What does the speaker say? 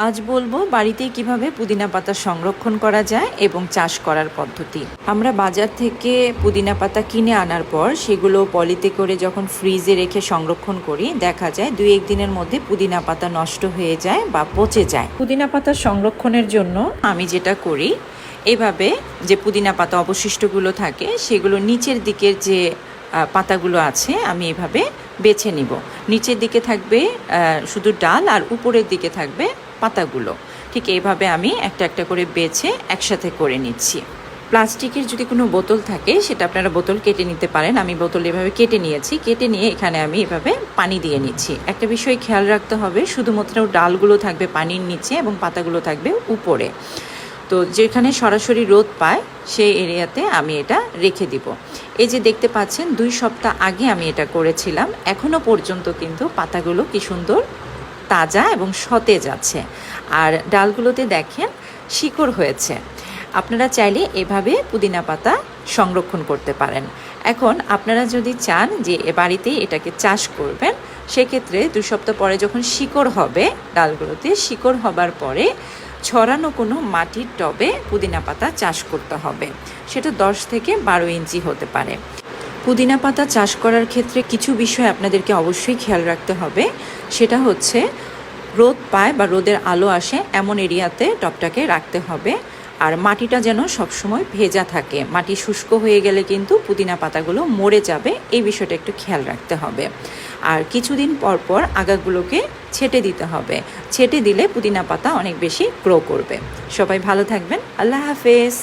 আজ বলবো বাড়িতে কিভাবে পুদিনা পাতা সংরক্ষণ করা যায় এবং চাষ করার পদ্ধতি। আমরা বাজার থেকে পুদিনা পাতা কিনে আনার পর সেগুলো পলিতে করে যখন ফ্রিজে রেখে সংরক্ষণ করি, দেখা যায় 2-1 দিনের মধ্যে পুদিনা পাতা নষ্ট হয়ে যায় বা পচে যায়। পুদিনা পাতা সংরক্ষণের জন্য আমি যেটা করি, এভাবে যে পুদিনা পাতা অবশিষ্টগুলো থাকে সেগুলো নিচের দিকের যে পাতাগুলো আছে আমি এভাবে বেছে নিব। নিচের দিকে থাকবে শুধু ডাল আর উপরের দিকে থাকবে পাতাগুলো। ঠিক এইভাবে আমি একটা একটা করে বেছে একসাথে করে নিচ্ছি। প্লাস্টিকের যদি কোনো বোতল থাকে সেটা আপনারা বোতল কেটে নিতে পারেন। আমি বোতল এভাবে কেটে নিয়েছি। কেটে নিয়ে এখানে আমি এভাবে পানি দিয়ে নিচ্ছি। একটা বিষয় খেয়াল রাখতে হবে, শুধুমাত্র ডালগুলো থাকবে পানির নিচে এবং পাতাগুলো থাকবে উপরে। তো যেখানে সরাসরি রোদ পায় সেই এরিয়াতে আমি এটা রেখে দিব। এই যে দেখতে পাচ্ছেন 2 সপ্তাহ আগে আমি এটা করেছিলাম, এখনও পর্যন্ত কিন্তু পাতাগুলো কি সুন্দর তাজা এবং সতেজ আছে। আর ডালগুলোতে দেখেন শিকড় হয়েছে। আপনারা চাইলে এভাবে পুদিনা পাতা সংরক্ষণ করতে পারেন। এখন আপনারা যদি চান যে বাড়িতেই এটাকে চাষ করবেন, সেক্ষেত্রে 2 সপ্তাহ পরে যখন শিকড় হবে ডালগুলোতে, শিকড় হবার পরে ছড়ানো কোনো মাটির টবে পুদিনা পাতা চাষ করতে হবে। সেটা 10 থেকে 12 ইঞ্চি হতে পারে। পুদিনা পাতা চাষ করার ক্ষেত্রে কিছু বিষয় আপনাদেরকে অবশ্যই খেয়াল রাখতে হবে। সেটা হচ্ছে রোদ পায় বা রোদের আলো আসে এমন এরিয়াতে টবটাকে রাখতে হবে। আর মাটিটা যেন সবসময় ভেজা থাকে। মাটি শুষ্ক হয়ে গেলে কিন্তু পুদিনা পাতাগুলো মরে যাবে, এই বিষয়টা একটু খেয়াল রাখতে হবে। আর কিছুদিন পর পর আগাগুলোকে ছেটে দিতে হবে। ছেটে দিলে পুদিনা পাতা অনেক বেশি গ্রো করবে। সবাই ভালো থাকবেন। আল্লাহ হাফেজ।